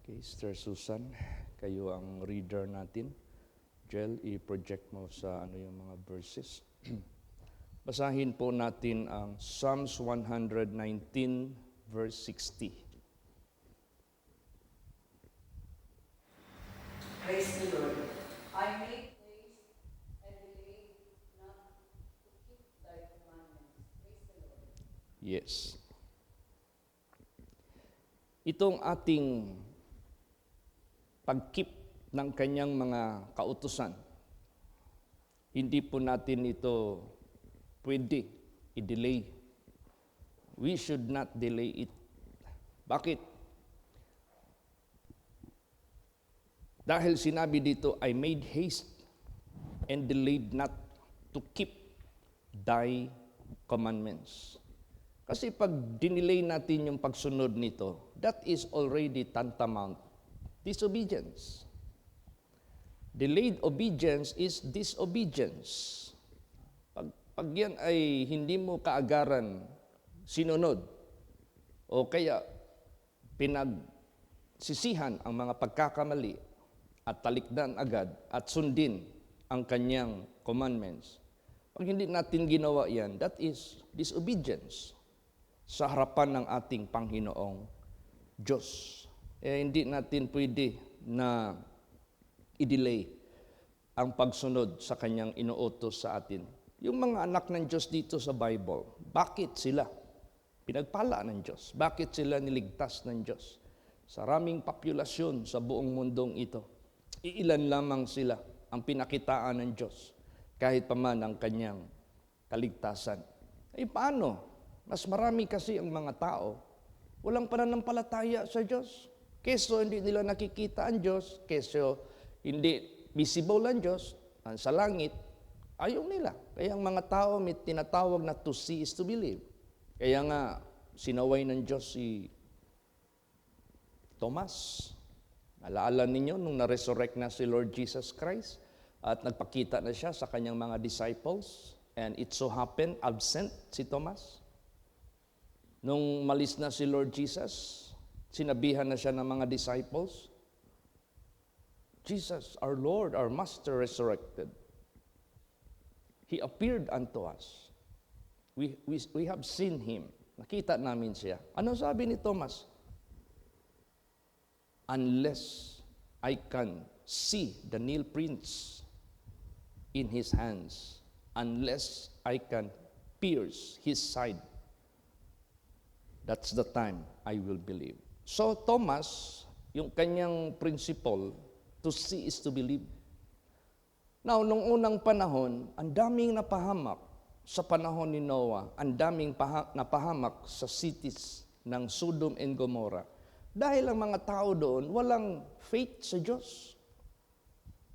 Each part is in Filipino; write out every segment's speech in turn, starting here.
Okay, Sister Susan, kayo ang reader natin. Jel, i-project mo sa yung mga verses. Basahin po natin ang Psalms 119 verse 60. Praise the Lord. I made haste and delayed not to keep thy commandments. Praise the Lord. Yes. Itong ating pag-keep ng kanyang mga kautusan, hindi po natin ito pwede i-delay. We should not delay it. Bakit? Dahil sinabi dito, I made haste and delayed not to keep thy commandments. Kasi pag dinelay natin yung pagsunod nito, that is already tantamount disobedience. Delayed obedience is disobedience. Pag yan ay hindi mo kaagaran sinunod o kaya pinagsisihan ang mga pagkakamali at talikdan agad at sundin ang kanyang commandments. Pag hindi natin ginawa yan, that is disobedience sa harapan ng ating Panginoong Diyos. Hindi natin pwede na i-delay ang pagsunod sa kanyang inuutos sa atin. Yung mga anak ng Diyos dito sa Bible, bakit sila pinagpala ng Diyos? Bakit sila niligtas ng Diyos? Sa raming populasyon sa buong mundong ito, iilan lamang sila ang pinakitaan ng Diyos kahit pa man ang kanyang kaligtasan. Paano? Mas marami kasi ang mga tao walang pananampalataya sa Diyos. Keso hindi nila nakikita ang Diyos, keso hindi visible ang Diyos sa langit, ayaw nila. Kaya ang mga tao may tinatawag na to see is to believe. Kaya nga, sinaway ng Diyos si Thomas. Alaala ninyo nung na-resurrect na si Lord Jesus Christ at nagpakita na siya sa kanyang mga disciples and it so happened absent si Thomas. Nung malis na si Lord Jesus, sinabihan na siya ng mga disciples, Jesus, our Lord, our Master resurrected. He appeared unto us. We have seen Him. Nakita namin siya. Ano sabi ni Thomas? Unless I can see the nail prints in His hands, unless I can pierce His side, that's the time I will believe. So Thomas, yung kanyang principle, to see is to believe. Now, nung unang panahon, ang daming napahamak sa panahon ni Noah, ang daming napahamak sa cities ng Sodom and Gomorrah. Dahil ang mga tao doon, walang faith sa Diyos.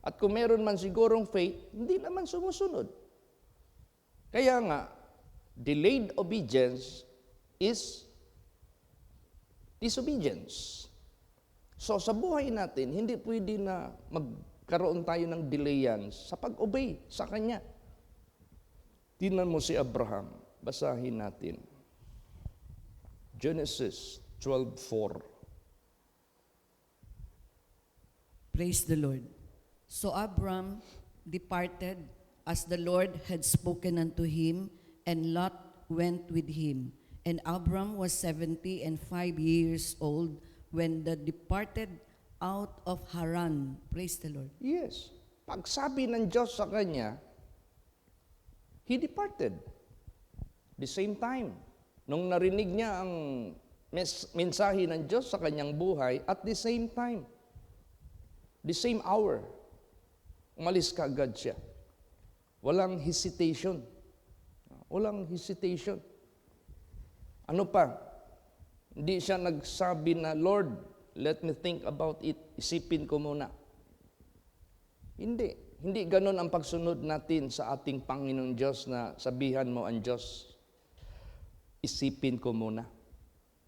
At kung meron man sigurong faith, hindi naman sumusunod. Kaya nga, delayed obedience is disobedience. So sa buhay natin, hindi pwede na magkaroon tayo ng delayan sa pag-obey sa Kanya. Tingnan mo si Abraham. Basahin natin. Genesis 12:4. Praise the Lord. So Abram departed as the Lord had spoken unto him, and Lot went with him. And Abram was 75 years old when they departed out of Haran. Praise the Lord. Yes. Pag sabi ng Diyos sa kanya, he departed. The same time. Nung narinig niya ang mensahe ng Diyos sa kanyang buhay, at the same time, the same hour, umalis kaagad siya. Walang hesitation. Walang hesitation. Ano pa? Hindi siya nagsabi na, Lord, let me think about it. Isipin ko muna. Hindi. Hindi ganun ang pagsunod natin sa ating Panginoong Diyos na sabihan mo ang Diyos, isipin ko muna.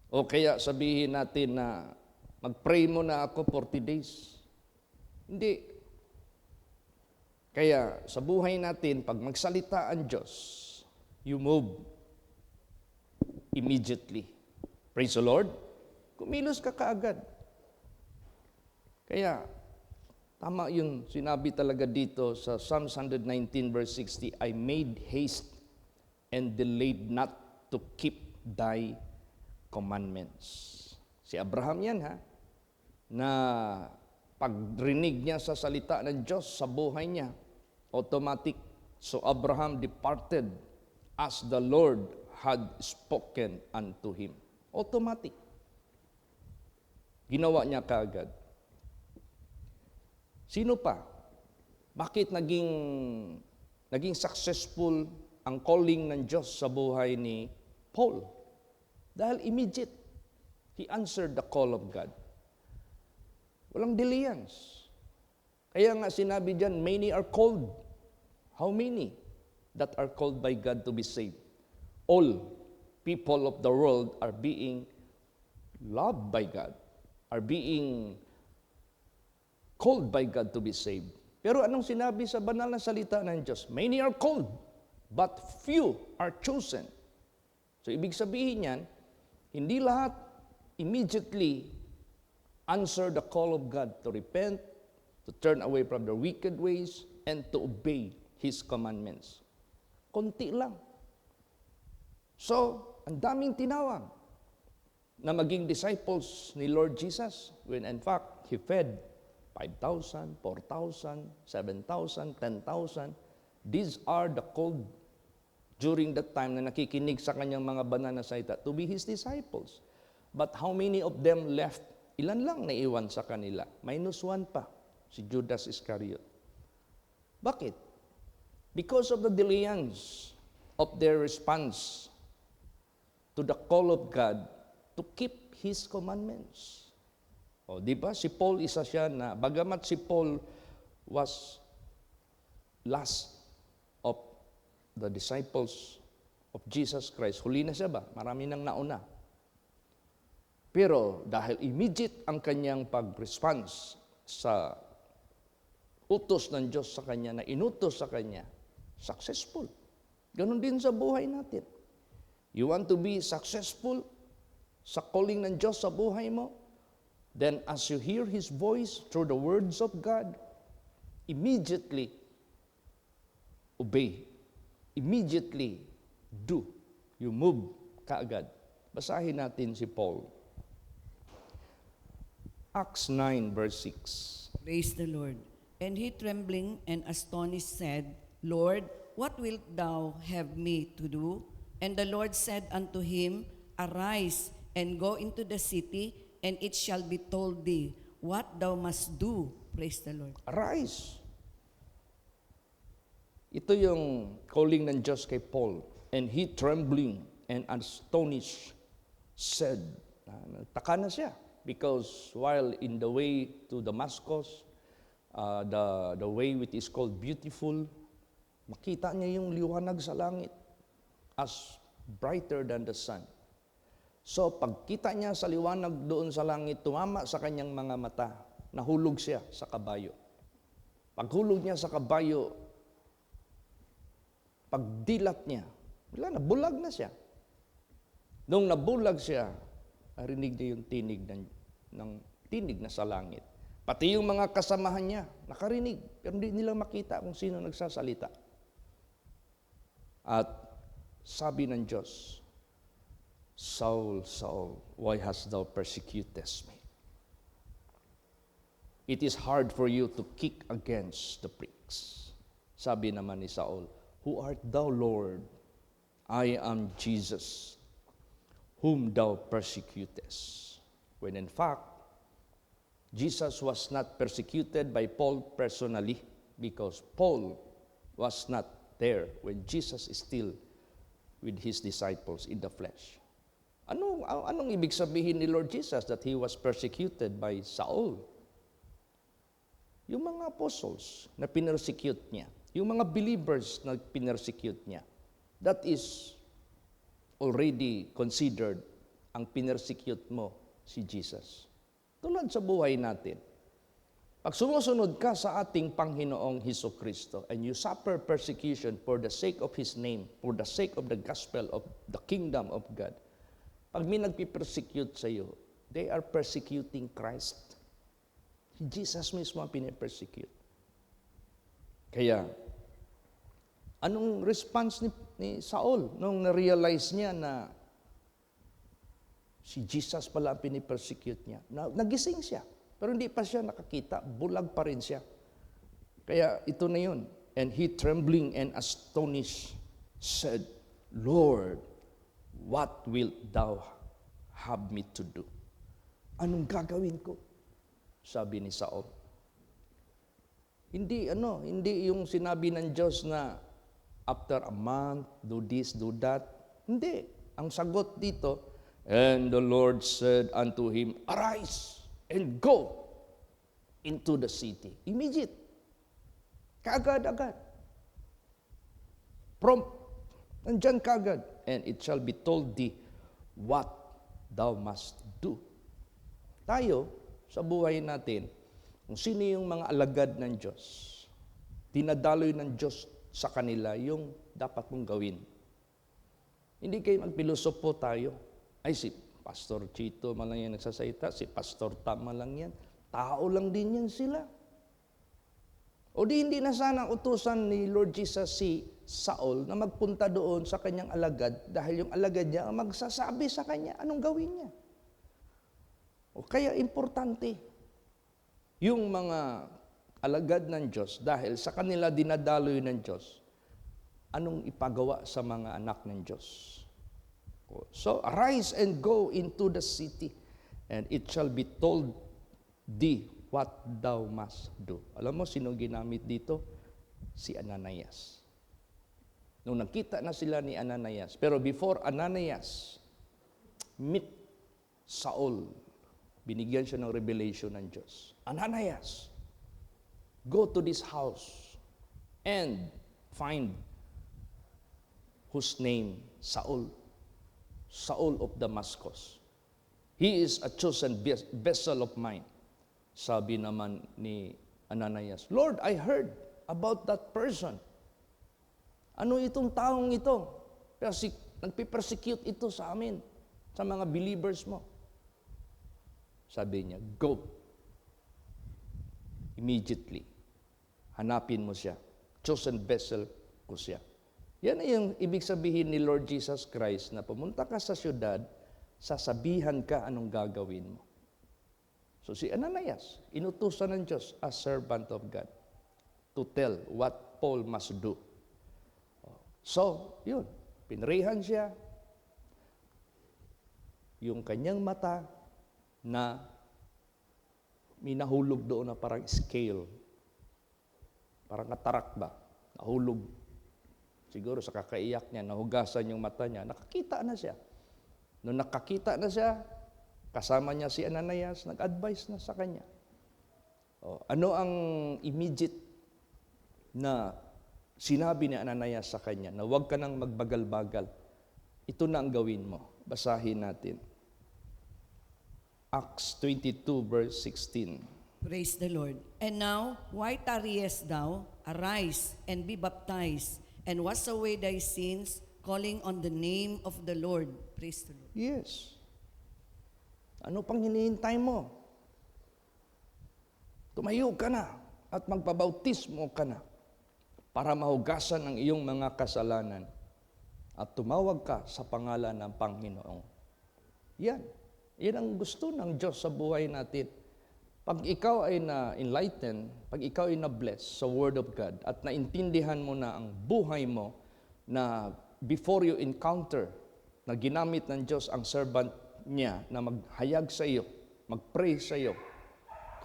O kaya sabihin natin na mag-pray muna ako 40 days. Hindi. Kaya sa buhay natin, pag magsalita ang Diyos, you move immediately. Praise the Lord. Kumilos ka kaagad. Kaya, tama yun, sinabi talaga dito sa Psalms 119 verse 60, I made haste and delayed not to keep thy commandments. Si Abraham yan na pagrinig niya sa salita ng Diyos sa buhay niya, automatic. So Abraham departed as the Lord had spoken unto him. Automatic. Ginawa niya kaagad. Sino pa? Bakit naging successful ang calling ng Diyos sa buhay ni Paul? Dahil immediate. He answered the call of God. Walang delayance. Kaya nga sinabi diyan, many are called. How many that are called by God to be saved? All people of the world are being loved by God, are being called by God to be saved. Pero anong sinabi sa banal na salita ng Diyos? Many are called, but few are chosen. So ibig sabihin yan, hindi lahat immediately answer the call of God to repent, to turn away from their wicked ways, and to obey His commandments. Konti lang. So, ang daming tinawag na maging disciples ni Lord Jesus when in fact, He fed 5,000, 4,000, 7,000, 10,000. These are the called during that time na nakikinig sa kanyang mga banal na salita to be His disciples. But how many of them left? Ilan lang naiwan sa kanila? -1 pa, si Judas Iscariot. Bakit? Because of the delayance of their response to the call of God to keep His commandments. O, di ba? Si Paul, isa siya na, bagamat si Paul was last of the disciples of Jesus Christ, huli na siya ba? Marami nang nauna. Pero dahil immediate ang kanyang pag-response sa utos ng Diyos sa kanya, na inutos sa kanya, successful. Ganon din sa buhay natin. You want to be successful sa calling ng Diyos sa buhay mo? Then as you hear His voice through the words of God, immediately obey. Immediately do. You move kaagad. Basahin natin si Paul. Acts 9 verse 6. Praise the Lord. And he, trembling and astonished, said, Lord, what wilt thou have me to do? And the Lord said unto him, Arise and go into the city, and it shall be told thee what thou must do. Praise the Lord. Arise. Ito yung calling ng Diyos kay Paul. And he, trembling and astonished, said, nagtaka na siya. Because while in the way to Damascus, the way which is called Beautiful, makita niya yung liwanag sa langit as brighter than the sun. So pagkita niya sa liwanag doon sa langit, tumama sa kanyang mga mata, nahulog siya sa kabayo. Paghulog niya sa kabayo, pagdilat niya, wala na, bulag na siya. Nung nabulag siya, narinig niya yung tinig ng tinig na sa langit. Pati yung mga kasamahan niya, nakarinig, pero hindi nila makita kung sino nagsasalita. At sabi ng Diyos, Saul, Saul, why hast thou persecutest me? It is hard for you to kick against the pricks. Sabi naman ni Saul, Who art thou, Lord? I am Jesus, whom thou persecutest. When in fact, Jesus was not persecuted by Paul personally because Paul was not there when Jesus is still with His disciples in the flesh. Anong ibig sabihin ni Lord Jesus that He was persecuted by Saul? Yung mga apostles na pinersecute niya, yung mga believers na pinersecute niya, that is already considered ang pinersecute mo si Jesus. Tulad sa buhay natin. Pag sumusunod ka sa ating Panginoong Hesukristo and you suffer persecution for the sake of His name, for the sake of the gospel of the kingdom of God, pag may nagpipersecute sa iyo, they are persecuting Christ. Si Jesus mismo ang pinipersecute. Kaya, anong response ni Saul nung na-realize niya na si Jesus pala ang pinipersecute niya? Nagising siya, pero hindi pa siya nakakita, bulag pa rin siya. Kaya ito na yun. And he, trembling and astonished, said, Lord, what wilt thou have me to do? Anong gagawin ko? Sabi ni Saul. Hindi yung sinabi ng Diyos na after a month, do this, do that. Hindi. Ang sagot dito, and the Lord said unto him, arise and go into the city. Immediate. Kaagad-agad. Prompt. Nandyan kaagad. And it shall be told thee what thou must do. Tayo, sa buhay natin, kung sino yung mga alagad ng Diyos, dinadaloy ng Diyos sa kanila yung dapat mong gawin. Hindi kayo magpilosopo tayo. Ay, si Pastor Chito man lang yan nagsasalita, si Pastor Tam man lang yan. Tao lang din yan sila. O di hindi na sana utusan ni Lord Jesus si Saul na magpunta doon sa kanyang alagad dahil yung alagad niya ang magsasabi sa kanya anong gawin niya. O kaya importante, yung mga alagad ng Diyos, dahil sa kanila dinadaloy ng Diyos, anong ipagawa sa mga anak ng Diyos? So, arise and go into the city, and it shall be told thee what thou must do. Alam mo, sino ginamit dito? Si Ananias. Nung nakita na sila ni Ananias, pero before Ananias meet Saul, binigyan siya ng revelation ng Diyos. Ananias, go to this house and find whose name Saul, Saul of Damascus. He is a chosen vessel of mine. Sabi naman ni Ananias, Lord, I heard about that person. Ano itong taong ito? Kasi nagpipersecute ito sa amin, sa mga believers mo. Sabi niya, go. Immediately. Hanapin mo siya. Chosen vessel ko siya. Yan ay yung ibig sabihin ni Lord Jesus Christ na pumunta ka sa syudad, sasabihan ka anong gagawin mo. So si Ananias, inutusan ng Diyos as servant of God to tell what Paul must do. So, yun. Pinarihan siya. Yung kanyang mata, na may nahulog doon na parang scale. Parang katarak ba? Nahulog. Siguro sa kakaiyak niya, nahugasan yung mata niya, nakakita na siya. Nung nakakita na siya, kasama niya si Ananias, nag-advise na sa kanya. Ano ang immediate na sinabi ni Ananias sa kanya, na huwag ka nang magbagal-bagal. Ito na ang gawin mo. Basahin natin. Acts 22 verse 16. Praise the Lord. And now, why tarriest thou? Arise and be baptized, and wash away thy sins, calling on the name of the Lord. Praise the Lord. Yes. Ano pang hinihintay mo? Tumayo ka na at magpabautismo ka na para mahugasan ang iyong mga kasalanan at tumawag ka sa pangalan ng Panginoon. Yan. Yan ang gusto ng Diyos sa buhay natin. Pag ikaw ay na-enlighten, pag ikaw ay na-bless sa Word of God at naintindihan mo na ang buhay mo na before you encounter na ginamit ng Diyos ang servant niya na maghayag sa iyo, mag-pray sa iyo,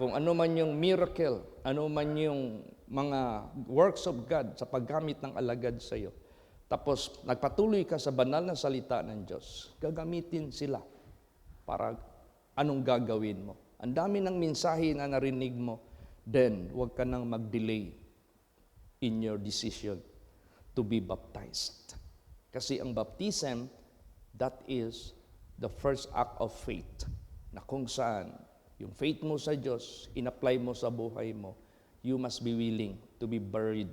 kung ano man yung miracle, ano man yung mga works of God sa paggamit ng alagad sa iyo, tapos nagpatuloy ka sa banal na salita ng Diyos, gagamitin sila para anong gagawin mo. Ang dami ng mensahe na narinig mo, then huwag ka nang mag-delay in your decision to be baptized. Kasi ang baptism, that is the first act of faith, na kung saan yung faith mo sa Diyos, in-apply mo sa buhay mo, you must be willing to be buried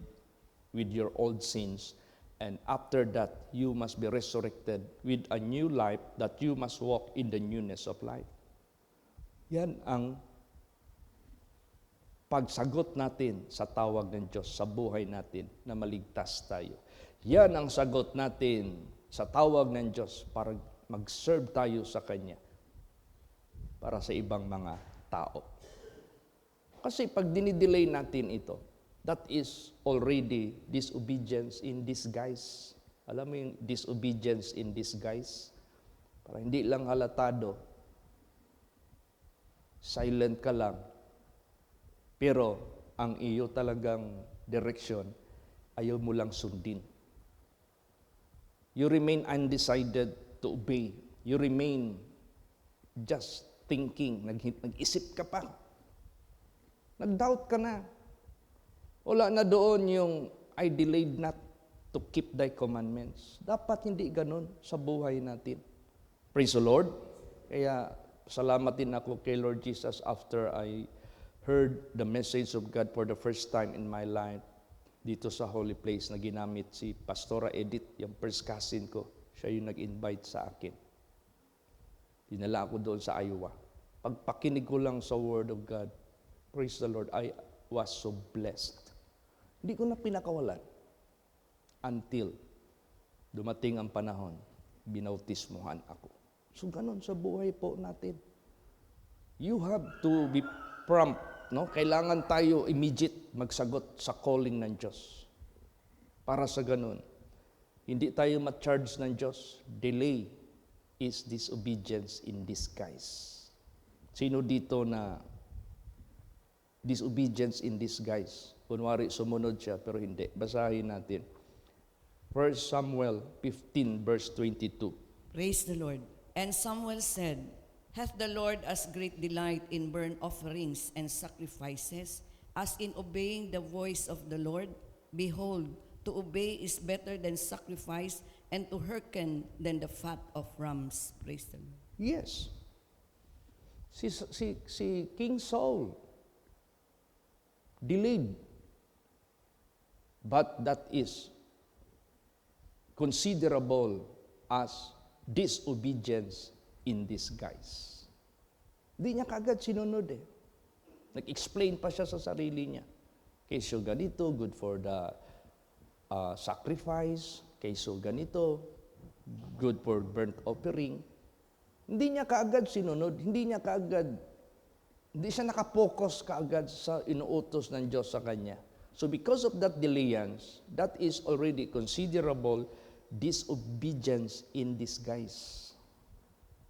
with your old sins. And after that, you must be resurrected with a new life that you must walk in the newness of life. Yan ang pagsagot natin sa tawag ng Diyos sa buhay natin na maligtas tayo. Yan ang sagot natin sa tawag ng Diyos para mag-serve tayo sa Kanya para sa ibang mga tao. Kasi pag dinidelay natin ito, that is already disobedience in disguise. Alam mo yung disobedience in disguise? Para hindi lang halatado, silent ka lang, pero ang iyo talagang direksyon, ayaw mo lang sundin. You remain undecided to obey. You remain just thinking. Nag-isip ka pa. Nag-doubt ka na. Wala na doon yung I delayed not to keep thy commandments. Dapat hindi ganun sa buhay natin. Praise the Lord. Kaya salamat din ako kay Lord Jesus after I heard the message of God for the first time in my life dito sa holy place na ginamit si Pastora Edith, yung first cousin ko. Siya yung nag-invite sa akin. Dinala ako doon sa Iowa. Pagpakinig ko lang sa Word of God, praise the Lord, I was so blessed. Hindi ko na pinakawalan until dumating ang panahon, binautismuhan ako. So ganun sa buhay po natin. You have to be prompt, no? Kailangan tayo immediate magsagot sa calling ng Diyos. Para sa ganun, hindi tayo ma-charge ng Diyos. Delay is disobedience in disguise. Sino dito na disobedience in disguise? Kunwari, sumunod siya, pero hindi. Basahin natin. 1 Samuel 15, verse 22. Praise the Lord. And Samuel said, Hath the Lord as great delight in burnt offerings and sacrifices as in obeying the voice of the Lord? Behold, to obey is better than sacrifice, and to hearken than the fat of rams. Praise the Lord. Yes. Si King Saul delayed. But that is considerable as disobedience in disguise. Hindi niya kagad sinunod eh. Nag-explain pa siya sa sarili niya. Kayso ganito, good for the sacrifice. Kayso ganito, good for burnt offering. Hindi niya kaagad sinunod. Hindi siya nakapokus kaagad sa inuutos ng Diyos sa kanya. So because of that delayance, that is already considerable disobedience in disguise.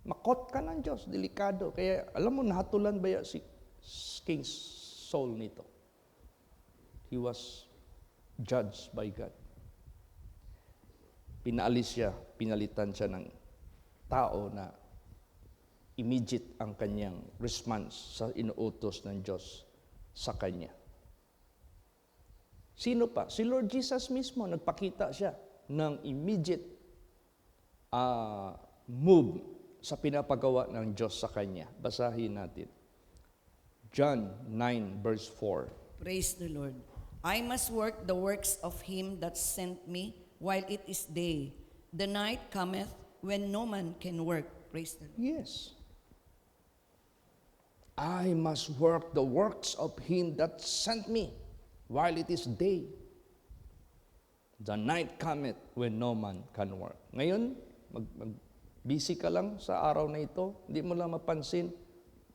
Makot ka ng Diyos, delikado. Kaya alam mo, nahatulan ba si King Saul nito? He was judged by God. Pinaalis siya, pinalitan siya ng tao na immediate ang kanyang response sa inuutos ng Diyos sa kanya. Sino pa? Si Lord Jesus mismo, nagpakita siya ng immediate move sa pinapagawa ng Diyos sa kanya. Basahin natin. John 9, verse 4. Praise the Lord. I must work the works of him that sent me while it is day. The night cometh when no man can work. Praise the Lord. Yes. I must work the works of him that sent me while it is day. The night cometh when no man can work. Ngayon, busy ka lang sa araw na ito, hindi mo lang mapansin,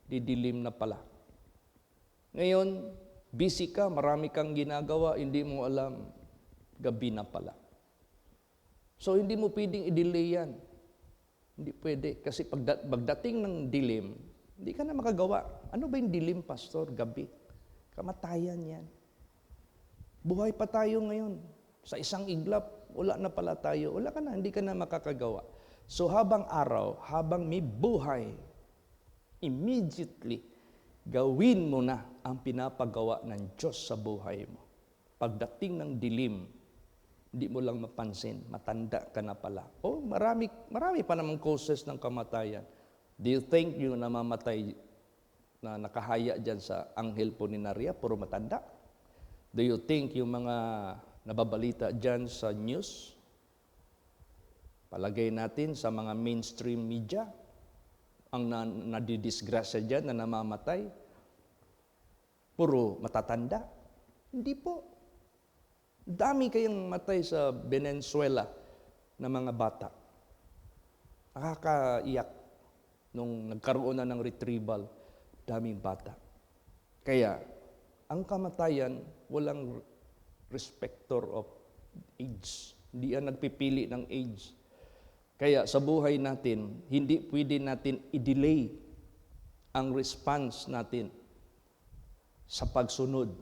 didilim na pala. Ngayon, busy ka, marami kang ginagawa, hindi mo alam, gabi na pala. So, hindi mo pwedeng i-delay yan. Hindi pwede. Kasi pagdating ng dilim, hindi ka na makagawa. Ano ba yung dilim, Pastor? Gabi. Kamatayan yan. Buhay pa tayo ngayon. Sa isang iglap, wala na pala tayo. Wala ka na, hindi ka na makakagawa. So habang araw, habang may buhay, immediately, gawin mo na ang pinapagawa ng Diyos sa buhay mo. Pagdating ng dilim, hindi mo lang mapansin, matanda ka na pala. Oh, marami pa namang causes ng kamatayan. Do you think yung namamatay na nakahaya dyan sa anghel po ni Naria, puro matanda? Do you think yung mga nababalita dyan sa news, palagay natin sa mga mainstream media, ang nadidisgrasya dyan na namamatay, puro matatanda. Hindi po. Dami kayang matay sa Venezuela na mga bata. Nakakaiyak nung nagkaroon na ng retrieval, daming bata. Kaya, ang kamatayan, walang respecter of age. Hindi yan nagpipili ng age. Kaya sa buhay natin, hindi pwede natin i-delay ang response natin sa pagsunod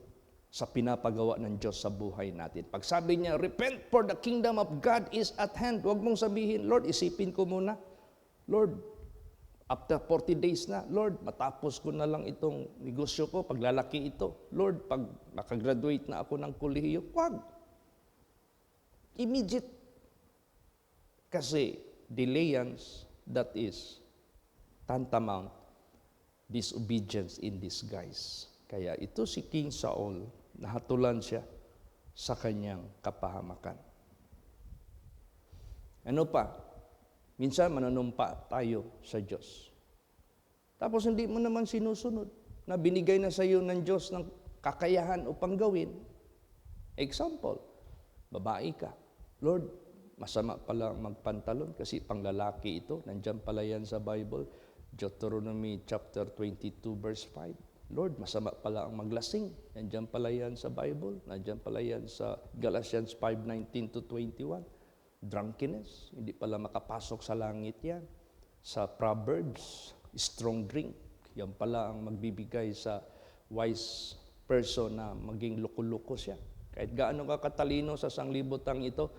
sa pinapagawa ng Diyos sa buhay natin. Pag sabi niya, repent for the kingdom of God is at hand. Huwag mong sabihin, Lord, isipin ko muna. Lord, after 40 days na, Lord, matapos ko na lang itong negosyo ko, paglalaki ito. Lord, pag makagraduate na ako ng kolehiyo, huwag. Immediate. Kasi delayance, that is tantamount disobedience in disguise. Kaya ito si King Saul, nahatulan siya sa kanyang kapahamakan. Ano pa? Minsan mananumpa tayo sa Diyos. Tapos hindi mo naman sinusunod na binigay na sa iyo ng Diyos ng kakayahan upang gawin. Example, babae ka. Lord, masama pala magpantalon kasi panglalaki ito. Nandyan pala yan sa Bible. Deuteronomy chapter 22 verse 5. Lord, masama pala ang maglasing. Nandyan pala yan sa Bible. Nandyan pala yan sa Galatians 5:19 to 21. Drunkenness, hindi pala makapasok sa langit yan. Sa Proverbs, strong drink. Yan pala ang magbibigay sa wise person na maging luko-luko siya. Kahit gaano ka katalino sa sanglibotang ito,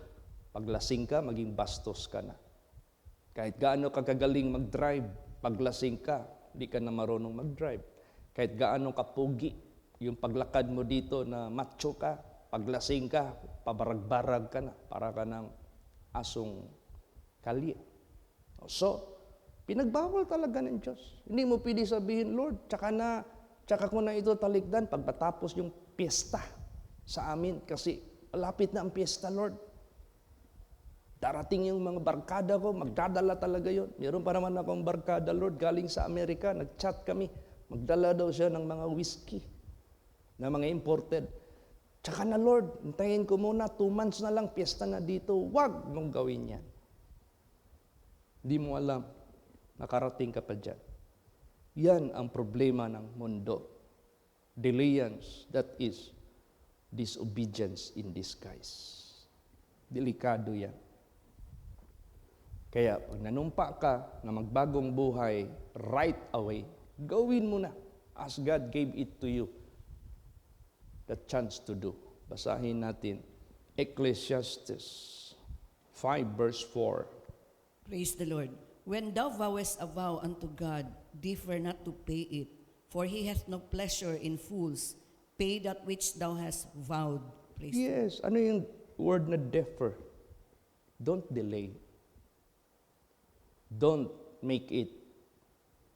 paglasing ka, maging bastos ka na. Kahit gaano ka kagaling mag-drive, paglasing ka, hindi ka na marunong mag-drive. Kahit gaano ka pugi, yung paglakad mo dito na macho ka, paglasing ka, pabarag-barag ka na, para ka ng asong kalye. So, pinagbawal talaga ng Diyos. Hindi mo pwede sabihin, Lord, tsaka ko na ito talikdan pagkatapos yung piyesta sa amin kasi malapit na ang piyesta, Lord. Darating yung mga barkada ko, magdadala talaga yon. Meron pa naman akong barkada, Lord, galing sa Amerika, nag-chat kami. Magdala daw siya ng mga whiskey, na mga imported. Tsaka na, Lord, hintayin ko muna, 2 months na lang, piyesta na dito. Huwag mong gawin yan. Di mo alam, nakarating ka pa dyan. Yan ang problema ng mundo. Delayance, that is disobedience in disguise. Delikado yan. Kaya pag nanumpa ka na magbagong buhay right away, gawin mo na as God gave it to you the chance to do. Basahin natin Ecclesiastes 5 verse 4. Praise the Lord. When thou vowest a vow unto God, defer not to pay it, for he hath no pleasure in fools. Pay that which thou hast vowed. Praise the Lord. Yes, ano yung word na defer? Don't delay. Don't make it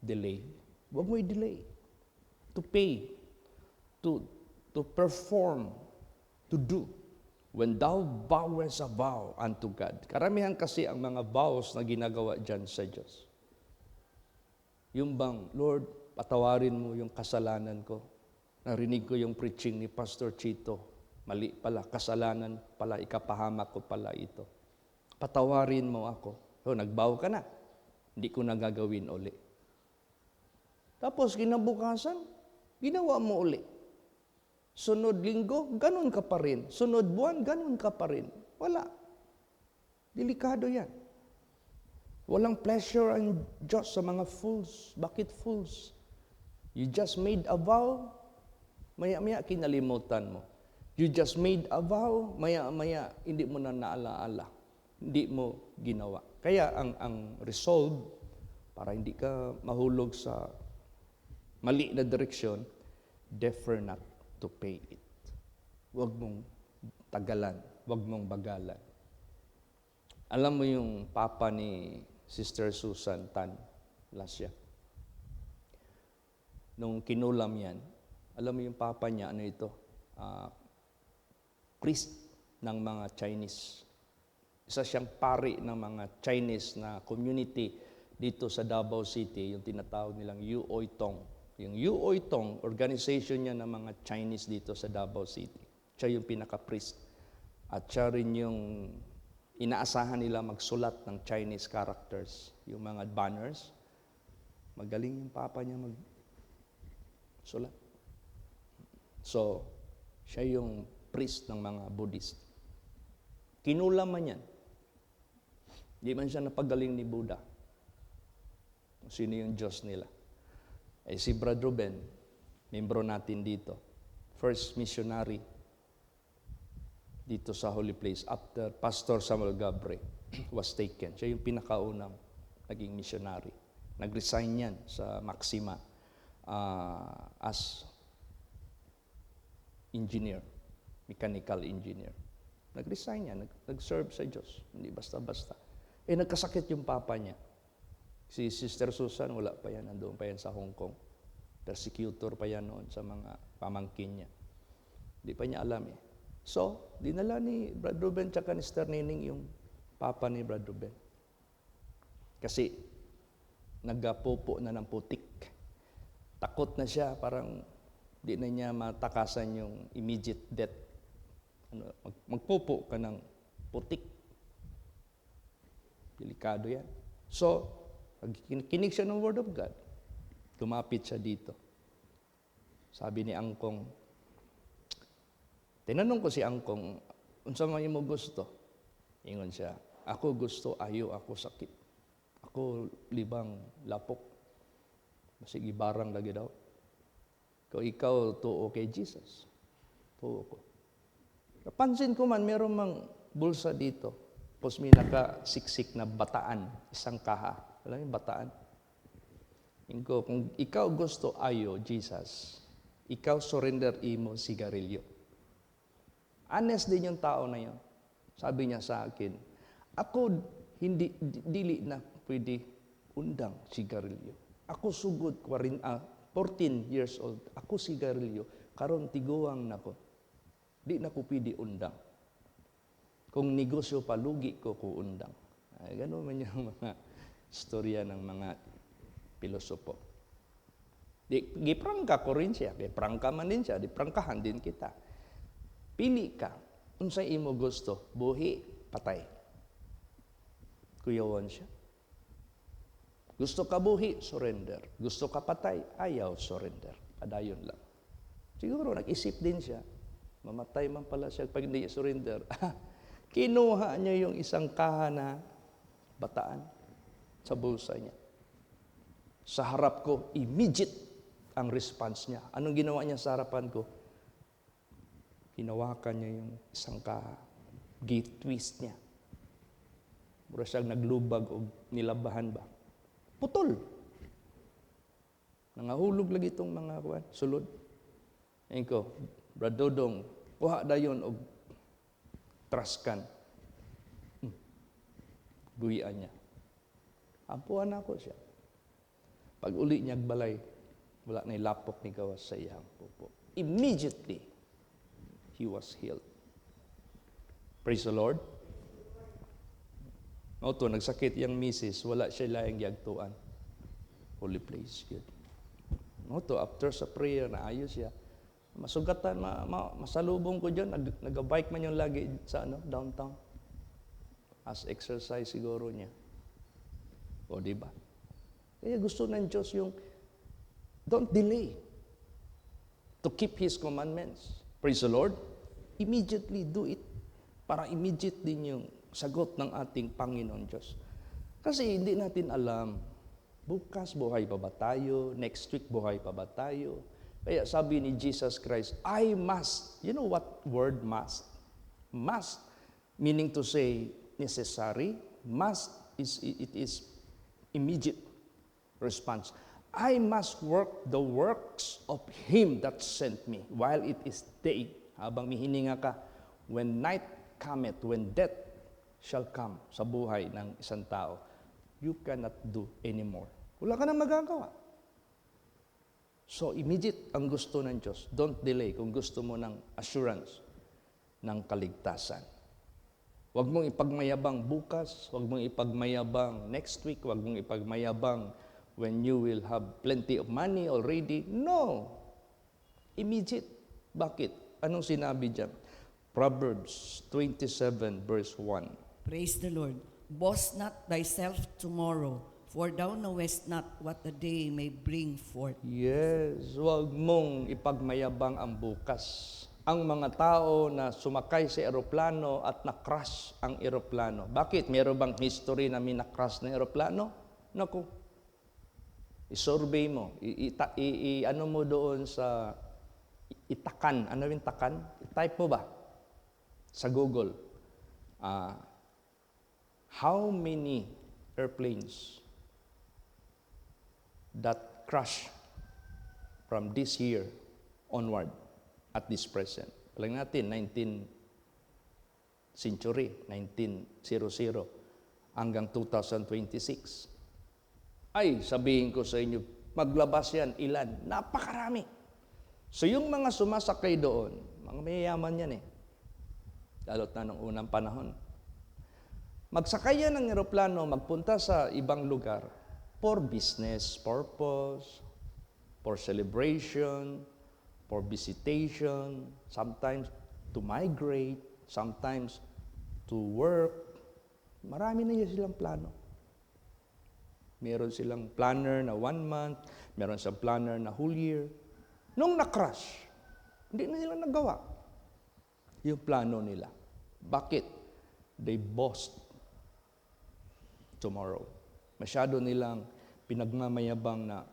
delay. Huwag mo i-delay. To pay, to perform, to do. When thou vowest a vow unto God. Karamihan kasi ang mga vows na ginagawa dyan sa Diyos. Yung bang, Lord, patawarin mo yung kasalanan ko. Narinig ko yung preaching ni Pastor Chito. Mali pala, kasalanan pala, ikapahamak ko pala ito. Patawarin mo ako. So, nagbow ka na. Hindi ko na gagawin uli. Tapos, kinabukasan, ginawa mo uli. Sunod linggo, ganun ka pa rin. Sunod buwan, ganun ka pa rin. Wala. Delikado yan. Walang pleasure ang Diyos sa mga fools. Bakit fools? You just made a vow, maya-maya kinalimutan mo. You just made a vow, maya-maya hindi mo na naalaala. Hindi mo ginawa. Kaya ang resolve, para hindi ka mahulog sa mali na direksyon, defer not to pay it. Huwag mong tagalan, huwag mong bagalan. Alam mo yung papa ni Sister Susan Tan Lasya? Nung kinulam yan, alam mo yung papa niya, ano ito? Priest ng mga Chinese. Isa siyang pari ng mga Chinese na community dito sa Davao City, yung tinatawag nilang Yu Oy Tong. Yung Yu Oitong, organization niya ng mga Chinese dito sa Davao City. Siya yung pinaka-priest. At siya rin yung inaasahan nila magsulat ng Chinese characters, yung mga banners. Magaling yung papa niya magsulat. So, siya yung priest ng mga Buddhist. Kinulam man yan. Di man siya napagaling ni Buddha. Sino yung Diyos nila? Si Brad Ruben, membro natin dito. First missionary dito sa Holy Place after Pastor Samuel Gabre was taken. Siya yung pinakaunang naging missionary. Nag-resign yan sa Maxima as engineer, mechanical engineer. Nag-resign yan, nag-serve sa Diyos. Hindi basta-basta. Nagkasakit yung papa niya. Si Sister Susan, wala pa yan. Nandoon pa yan sa Hong Kong. Persecutor pa yan noon sa mga pamangkin niya. Hindi pa niya alam eh. So, dinala ni Brad Ruben tsaka ni Sister Nining yung papa ni Brad Ruben. Kasi, nagpopo na ng putik. Takot na siya, parang di na niya matakasan yung immediate death. Magpopo ka ng putik. Delikado yan. So, kinig siya ng Word of God. Lumapit siya dito. Sabi ni Angkong, tinanong ko si Angkong, unsa man mo gusto? Ingon siya, ako gusto, ayo ako sakit. Ako libang lapok. Sige, barang lagi daw. Kung ikaw tuo kay Jesus, tuo ko. Napansin ko man, meron mang bulsa dito. Tapos may nakasiksik na bataan, isang kaha. Alam yung bataan? Ingo, kung ikaw gusto ayo, Jesus, ikaw surrender imo sigarilyo. Honest din yung tao na yun. Sabi niya sa akin, ako dili na pwede undang sigarilyo. Ako sugod 14 years old. Ako sigarilyo. Karon tiguang nako. Di na ko pwede undang. Kung negosyo palugi ko undang. Ay, gano'n man yung mga istorya ng mga pilosopo. Giprangka ko rin siya. Giprangka man din siya. Diprangkahan din kita. Pili ka. Unsay imo gusto. Buhi, patay. Kuyawan siya. Gusto ka buhi, surrender. Gusto ka patay, ayaw, surrender. Padayon lang. Siguro nag-isip din siya. Mamatay man pala siya pag hindi surrender. Kinuha niya yung isang kaha na bataan sa bulsa niya. Sa harap ko, immediate ang response niya. Anong ginawa niya sa harapan ko? Hinawakan niya yung isang kaha. Twist niya. Mura siyang naglubag o nilabahan ba? Putol. Nangahulog lagi itong mga sulod. Ayun ko, Brad Dodong, kuha dayon og traskan. Guwian niya. Ampuan ako siya. Pag uli niya balay, wala na lapok ni gawas sa iyang pupo. Immediately, he was healed. Praise the Lord. Oto, nagsakit yung misis, wala siya layang yagtuan. Holy place, good. Oto, after sa prayer, naayos siya. Masugatan, masalubong ko dyan. Nag-bike man yung lagi sa downtown. As exercise siguro niya. O, diba? Kaya gusto ng Diyos yung don't delay to keep His commandments. Praise the Lord. Immediately do it. Para immediate din yung sagot ng ating Panginoon Diyos. Kasi hindi natin alam, bukas buhay pa ba tayo? Next week buhay pa ba tayo? Kaya sabi ni Jesus Christ, I must. You know what word must? Must, meaning to say necessary. Must it is immediate response. I must work the works of Him that sent me while it is day. Habang mihininga ka, when night cometh, when death shall come sa buhay ng isang tao, you cannot do anymore. Wala ka nang magagawa. So, immediate ang gusto ng Diyos. Don't delay kung gusto mo ng assurance ng kaligtasan. Huwag mong ipagmayabang bukas, huwag mong ipagmayabang next week, huwag mong ipagmayabang when you will have plenty of money already. No. Immediate. Bakit? Anong sinabi diyan? Proverbs 27 verse 1. Praise the Lord. Boast not thyself tomorrow, for thou knowest not what the day may bring forth. Yes, huwag mong ipagmayabang ang bukas. Ang mga tao na sumakay sa eroplano at na-crash ang eroplano. Bakit? Meron bang history na may na-crash na eroplano? Naku. I-survey mo. Ano mo doon sa itakan. Ano yung takan? I-type mo ba? Sa Google. How many airplanes that crash from this year onward at this present? Alam natin, 19th century, 1900 hanggang 2026. Ay, sabihin ko sa inyo, maglabas yan, ilan? Napakarami. So yung mga sumasakay doon, mga mayayaman yan eh. Lalo't na nung unang panahon. Magsakay yan ng eroplano, magpunta sa ibang lugar for business purpose, for celebration, for visitation, sometimes to migrate, sometimes to work. Marami na yan silang plano. Meron silang planner na 1 month, meron silang planner na whole year. Nung na-crash, hindi na nila nagawa yung plano nila. Bakit? They boast tomorrow. Masyado nilang pinagmamayabang na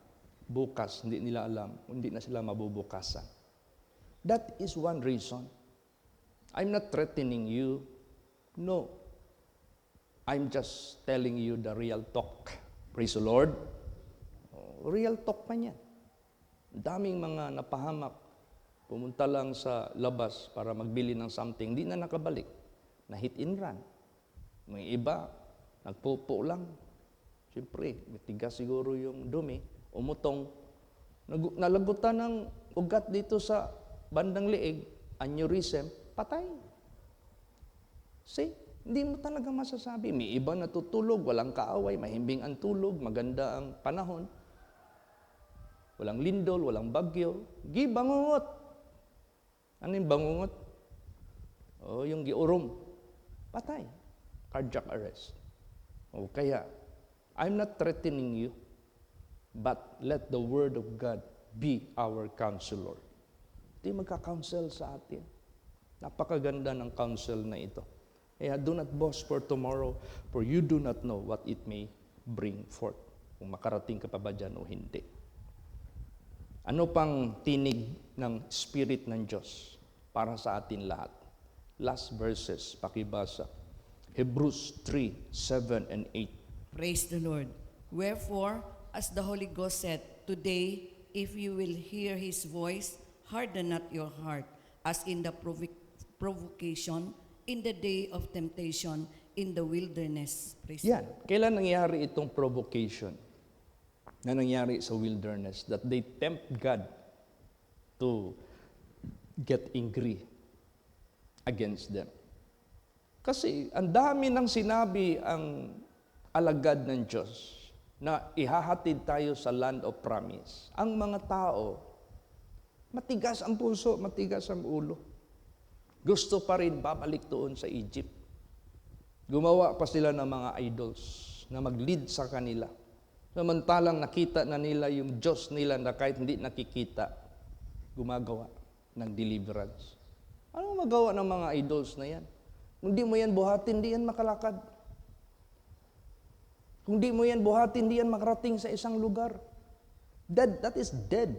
bukas, hindi nila alam, hindi na sila mabubukasan. That is one reason. I'm not threatening you. No. I'm just telling you the real talk. Praise the Lord. Real talk pa niyan. Daming mga napahamak. Pumunta lang sa labas para magbili ng something, hindi na nakabalik. Na hit and run. May iba, nagpupo lang. Siyempre, matigas siguro yung dumi, umutong. Nalagutan ng ugat dito sa bandang liig, aneurysm, patay. See? Hindi mo talaga masasabi. May iba natutulog, walang kaaway, mahimbing ang tulog, maganda ang panahon. Walang lindol, walang bagyo. Bangungot. Ano yung bangungot? Yung giurom. Patay. Cardiac arrest. Kaya, I'm not threatening you, but let the Word of God be our counselor. Ito yung magka-counsel sa atin. Napakaganda ng counsel na ito. Kaya do not boast for tomorrow, for you do not know what it may bring forth. Kung makarating ka pa ba dyan o hindi. Ano pang tinig ng Spirit ng Diyos para sa atin lahat? Last verses, pakibasa. Hebrews 3, 7 and 8. Praise the Lord. Wherefore, as the Holy Ghost said, today, if you will hear His voice, harden not your heart, as in the provocation, in the day of temptation, in the wilderness. Praise Yan. Kailan nangyari itong provocation na nangyari sa wilderness? That they tempt God to get angry against them. Kasi ang dami ng sinabi ang alagad ng Diyos na ihahatid tayo sa land of promise. Ang mga tao, matigas ang puso, matigas ang ulo. Gusto pa rin babalik doon sa Egypt. Gumawa pa sila ng mga idols na mag-lead sa kanila. Samantalang nakita na nila yung Diyos nila na kahit hindi nakikita, gumagawa ng deliverance. Ano magawa ng mga idols na yan? Kung di mo yan buhatin, di yan makalakad. Kung di mo yan buhatin, di yan makarating sa isang lugar. Dead, that is dead.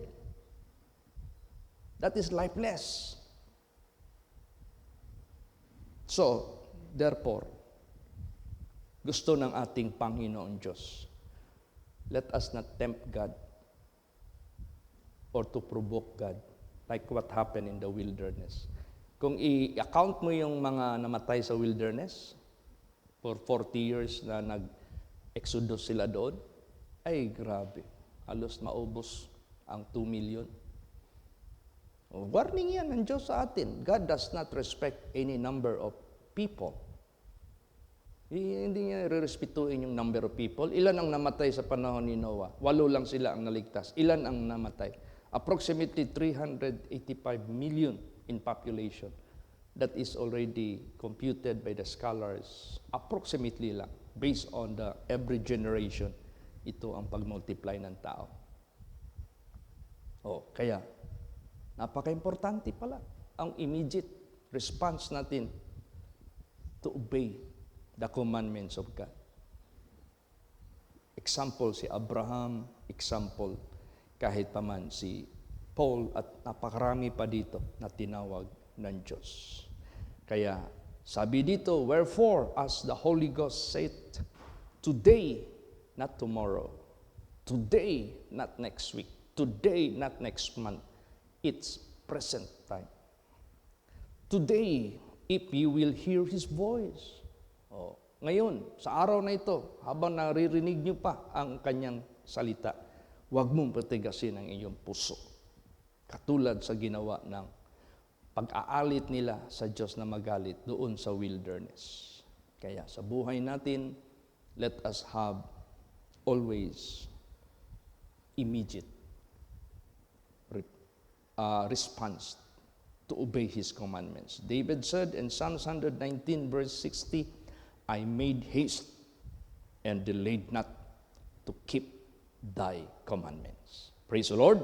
That is lifeless. So, therefore, gusto ng ating Panginoon Diyos, let us not tempt God or to provoke God like what happened in the wilderness. Kung i-account mo yung mga namatay sa wilderness, for 40 years na nag-exodus sila doon, ay grabe, halos maubos ang 2 million. Warning yan ng Diyos sa atin. God does not respect any number of people. Hindi niya rerespetuhin yung number of people. Ilan ang namatay sa panahon ni Noah? 8 lang sila ang naligtas. Ilan ang namatay? Approximately 385 million in population. That is already computed by the scholars. Approximately lang. Based on the every generation, ito ang pag-multiply ng tao. Kaya, napaka-importante pala ang immediate response natin to obey the commandments of God. Example si Abraham, example kahit paman si Paul at napakarami pa dito na tinawag ng Diyos. Kaya sabi dito, wherefore as the Holy Ghost said, today, not tomorrow, today, not next week, today, not next month, it's present time. Today, if you will hear His voice. Ngayon, sa araw na ito, habang naririnig niyo pa ang kanyang salita, huwag mong patigasin ang iyong puso. Katulad sa ginawa ng pag-aalit nila sa Diyos na magalit doon sa wilderness. Kaya sa buhay natin, let us have always immediate response to obey His commandments. David said in Psalms 119 verse 60, I made haste and delayed not to keep thy commandments. Praise the Lord.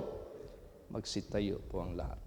Magsitayo po ang lahat.